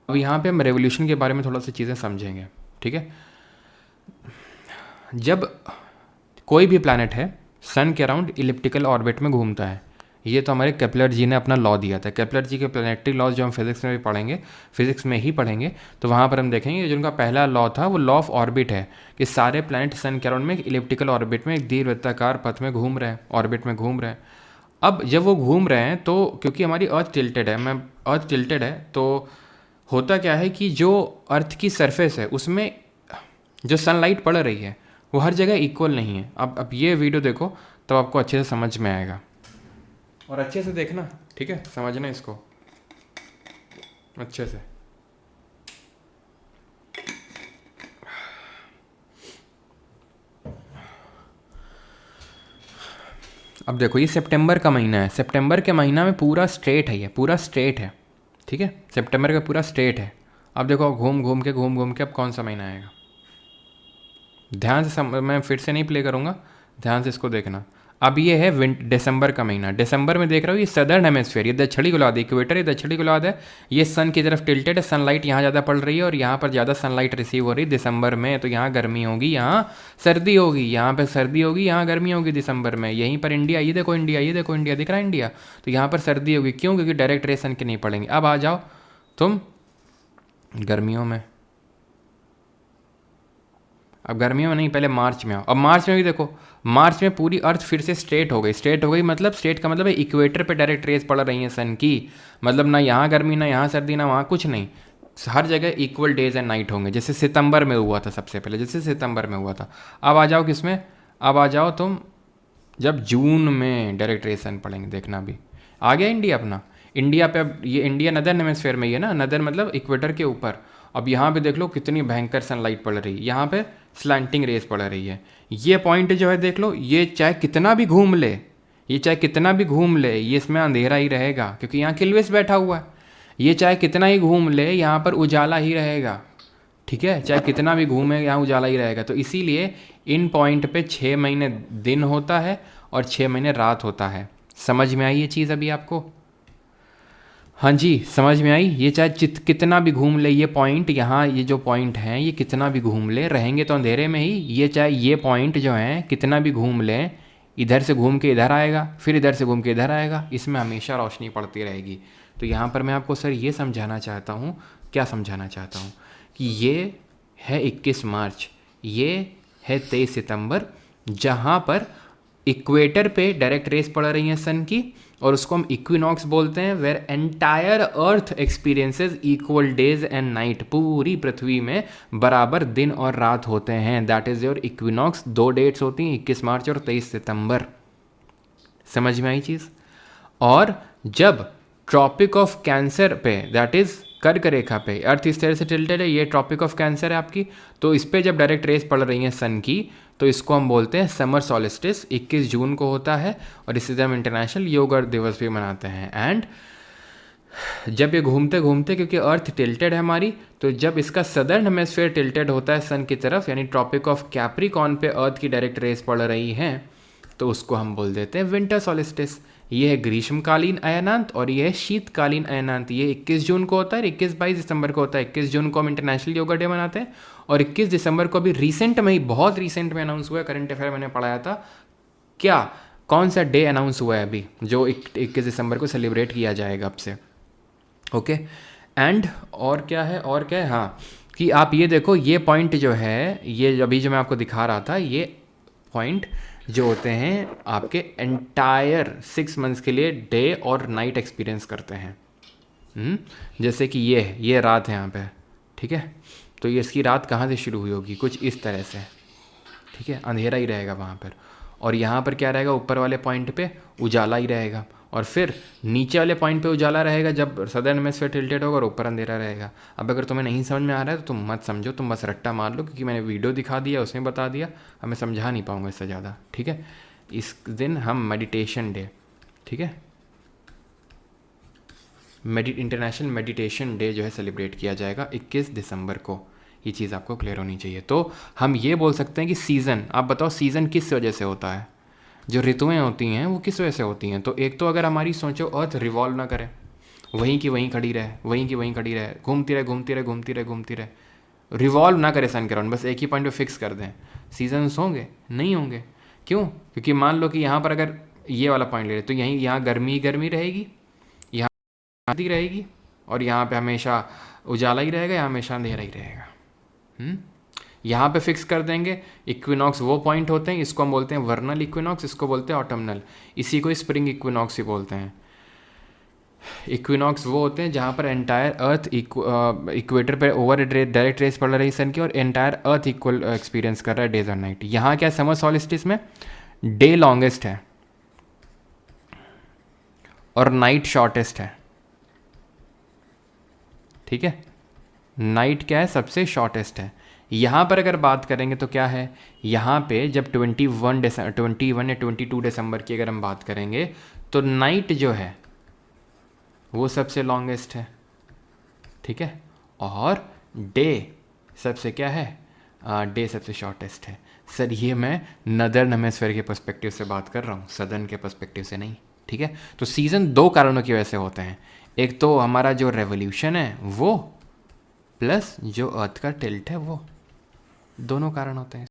अब यहाँ पे हम रेवोल्यूशन के बारे में थोड़ा सा चीज़ें समझेंगे, ठीक है। जब कोई भी प्लैनेट है सन के अराउंड इलिप्टिकल ऑर्बिट में घूमता है, ये तो हमारे केपलर जी ने अपना लॉ दिया था। केपलर जी के प्लैनेटरी लॉज जो हम फिजिक्स में भी पढ़ेंगे, फिजिक्स में ही पढ़ेंगे, तो वहाँ पर हम देखेंगे जो उनका पहला लॉ था वो लॉ ऑफ ऑर्बिट है कि सारे प्लैनेट सन के अराउंड में एक इलिप्टिकल ऑर्बिट में एक दीर्घवृत्ताकार पथ में घूम रहे हैं, ऑर्बिट में घूम रहे हैं। अब जब वो घूम रहे हैं तो क्योंकि हमारी अर्थ टिल्टेड है, अर्थ टिल्टेड है, तो होता क्या है कि जो अर्थ की सरफेस है उसमें जो सनलाइट पड़ रही है वो हर जगह इक्वल नहीं है। अब ये वीडियो देखो तब आपको अच्छे से समझ में आएगा, और अच्छे से देखना, ठीक है, समझना इसको अच्छे से। अब देखो ये सितंबर का महीना है, सितंबर के महीना में पूरा स्ट्रेट है, ये पूरा स्ट्रेट है, ठीक है, सितंबर का पूरा स्ट्रेट है। अब देखो घूम घूम के अब कौन सा महीना आएगा, ध्यान से मैं फिर से नहीं प्ले करूँगा, ध्यान से इसको देखना। अब ये है दिसंबर का महीना, दिसंबर में देख रहे हो ये सदर्न हेमिस्फीयर, ये दक्षिणी गोलार्ध, इक्वेटर ये दक्षिणी गोलार्ध है, ये सन की तरफ टिल्टेड है, सनलाइट यहाँ ज़्यादा पड़ रही है और यहाँ पर ज़्यादा सनलाइट रिसीव हो रही है दिसंबर में, तो यहाँ गर्मी होगी, यहाँ सर्दी होगी, यहाँ पर सर्दी होगी, यहाँ गर्मी होगी दिसंबर में। यहीं पर इंडिया, ये देखो इंडिया, ये देखो इंडिया, दिख रहा है इंडिया, तो यहाँ पर सर्दी होगी, क्यों, क्योंकि डायरेक्ट रे सन के नहीं पड़ेंगे। अब आ जाओ तुम गर्मियों में, अब गर्मियों में नहीं, पहले मार्च में आओ। अब मार्च में भी देखो, मार्च में पूरी अर्थ फिर से स्ट्रेट हो गई, स्ट्रेट हो गई मतलब स्ट्रेट का मतलब है इक्वेटर पे डायरेक्ट रेस पड़ रही हैं सन की, मतलब ना यहाँ गर्मी ना यहाँ सर्दी ना वहाँ कुछ नहीं, हर जगह इक्वल डेज एंड नाइट होंगे, जैसे सितंबर में हुआ था, सबसे पहले जैसे सितंबर में हुआ था। अब आ जाओ किसमें, अब आ जाओ तुम जब जून में डायरेक्ट रेस सन पड़ेंगे, देखना भी आ गया इंडिया अपना। इंडिया पे अब ये इंडिया नदर्न हेमिस्फीयर में ही है ना, नदर मतलब इक्वेटर के ऊपर। अब यहाँ पे देख लो कितनी भयंकर सनलाइट पड़ रही है, यहाँ पे स्लैंटिंग रेस पड़ रही है। ये पॉइंट जो है देख लो, ये चाहे कितना भी घूम ले, ये चाहे कितना भी घूम ले, ये इसमें अंधेरा ही रहेगा क्योंकि यहाँ किल्विस बैठा हुआ है। ये चाहे कितना ही घूम ले, यहाँ पर उजाला ही रहेगा, ठीक है, चाहे कितना भी घूमे यहाँ उजाला ही रहेगा। तो इसीलिए इन पॉइंट पे 6 महीने दिन होता है और 6 महीने रात होता है। समझ में आई ये चीज़ अभी आपको? हाँ जी, समझ में आई। ये चाहे कितना भी घूम ले, ये पॉइंट यहाँ, ये जो पॉइंट हैं ये कितना भी घूम ले, रहेंगे तो अंधेरे में ही। ये चाहे ये पॉइंट जो हैं कितना भी घूम ले, इधर से घूम के इधर आएगा, फिर इधर से घूम के इधर आएगा, इसमें हमेशा रोशनी पड़ती रहेगी। तो यहाँ पर मैं आपको सर ये समझाना चाहता हूँ, क्या समझाना चाहता हूँ कि ये है 21 मार्च, ये है 23 सितंबर, जहाँ पर इक्वेटर पे डायरेक्ट रेस पड़ रही हैं सन की, और उसको हम इक्विनॉक्स बोलते हैं, where entire earth experiences equal days and night, पूरी पृथ्वी में बराबर दिन और रात होते हैं, that is your equinox. 2 dates होती हैं, 21 मार्च और 23 सितंबर। समझ में आई चीज़? और जब ट्रॉपिक ऑफ कैंसर पे, दैट इज कर्क रेखा पे, अर्थ इस तरह से टिल्टेड है, ये ट्रॉपिक ऑफ कैंसर है आपकी, तो इस पर जब डायरेक्ट रेस पड़ रही हैं सन की, तो इसको हम बोलते हैं समर सॉलिस्टिस, 21 जून को होता है, और इसी दिन हम इंटरनेशनल योग दिवस भी मनाते हैं। एंड जब ये घूमते घूमते, क्योंकि अर्थ टिल्टेड है हमारी, तो जब इसका सदर्न हेमिस्फीयर टिल्टेड होता है सन की तरफ, यानी ट्रॉपिक ऑफ कैप्रिकॉर्न पे अर्थ की डायरेक्ट रेस पड़ रही हैं, तो उसको हम बोल देते हैं विंटर सॉलिस्टिस। ये है ग्रीष्मकालीन अयनांत और ये है शीतकालीन अयनांत। ये 21 जून को होता है, 21-22 दिसंबर को होता है। 21 जून को हम इंटरनेशनल योगा डे मनाते हैं, और 21 दिसंबर को अभी रिसेंट में ही, बहुत रिसेंट में अनाउंस हुआ है, करंट अफेयर मैंने पढ़ाया था, क्या कौन सा डे अनाउंस हुआ है अभी जो 21 दिसंबर को सेलिब्रेट किया जाएगा अब से, ओके। एंड और क्या है, और क्या है, हाँ, कि आप ये देखो, ये पॉइंट जो है, ये अभी जो मैं आपको दिखा रहा था, ये पॉइंट जो होते हैं आपके एंटायर 6 मंथ्स के लिए डे और नाइट एक्सपीरियंस करते हैं। जैसे कि ये रात है यहाँ पे, ठीक है, तो ये इसकी रात कहाँ से शुरू हुई होगी, कुछ इस तरह से, ठीक है, अंधेरा ही रहेगा वहाँ पर, और यहाँ पर क्या रहेगा, ऊपर वाले पॉइंट पे उजाला ही रहेगा, और फिर नीचे वाले पॉइंट पे उजाला रहेगा जब सदर्न हेमिस्फीयर टिल्टेड होगा, और ऊपर अंधेरा रहेगा। अब अगर तुम्हें नहीं समझ में आ रहा है तो तुम मत समझो, तुम बस रट्टा मार लो, क्योंकि मैंने वीडियो दिखा दिया, उसमें बता दिया, अब मैं समझा नहीं पाऊंगा इससे ज़्यादा, ठीक है। इस दिन हम मेडिटेशन डे, ठीक है, इंटरनेशनल मेडिटेशन डे जो है सेलिब्रेट किया जाएगा 21 दिसंबर को। ये चीज़ आपको क्लियर होनी चाहिए। तो हम ये बोल सकते हैं कि सीज़न, आप बताओ सीज़न किस वजह से होता है, जो ऋतुएं होती हैं वो किस वजह से होती हैं। तो एक तो अगर हमारी सोचो अर्थ रिवॉल्व ना करे, वहीं की वहीं खड़ी रहे, वहीं की वहीं खड़ी रहे, घूमती रहे घूमती रहे घूमती रहे घूमती रहे, रिवॉल्व ना करे सन के अराउंड, बस एक ही पॉइंट पे फिक्स कर दें, सीजन्स होंगे? नहीं होंगे। क्यों? क्योंकि मान लो कि यहाँ पर अगर ये वाला पॉइंट ले रहे तो यहीं यहाँ गर्मी गर्मी रहेगी, यहाँ सर्दी रहेगी, और यहाँ पे हमेशा उजाला ही रहेगा, यहाँ हमेशा अंधेरा ही रहेगा। यहाँ पे फिक्स कर देंगे। इक्विनॉक्स वो पॉइंट होते हैं, इसको हम बोलते हैं वर्नल इक्विनॉक्स, इसको बोलते हैं ऑटमनल, इसी को स्प्रिंग इक्विनॉक्स ही बोलते हैं। इक्विनॉक्स वो होते हैं जहाँ पर एंटायर अर्थ इक्वेटर पे ओवर डायरेक्ट रेस पड़ रही सन की, और एंटायर अर्थ इक्वल एक्सपीरियंस कर रहा है डेज और नाइट। यहाँ क्या समर सॉलिस्टिस में डे लॉन्गेस्ट है और नाइट शॉर्टेस्ट है, ठीक है। नाइट क्या है? सबसे शॉर्टेस्ट है। यहाँ पर अगर बात करेंगे तो क्या है, यहाँ पे जब 21 या 22 दिसंबर की अगर हम बात करेंगे तो नाइट जो है वो सबसे लॉन्गेस्ट है, ठीक है, और डे सबसे क्या है, डे सबसे शॉर्टेस्ट है। सर ये मैं नदर्न हेमिस्फीयर के पर्सपेक्टिव से बात कर रहा हूँ, सदर्न के पर्सपेक्टिव से नहीं, ठीक है। तो सीज़न दो कारणों की वजह से होते हैं, एक तो हमारा जो रेवोल्यूशन है वो, प्लस जो अर्थ का टिल्ट है वो, दोनों कारण होते हैं।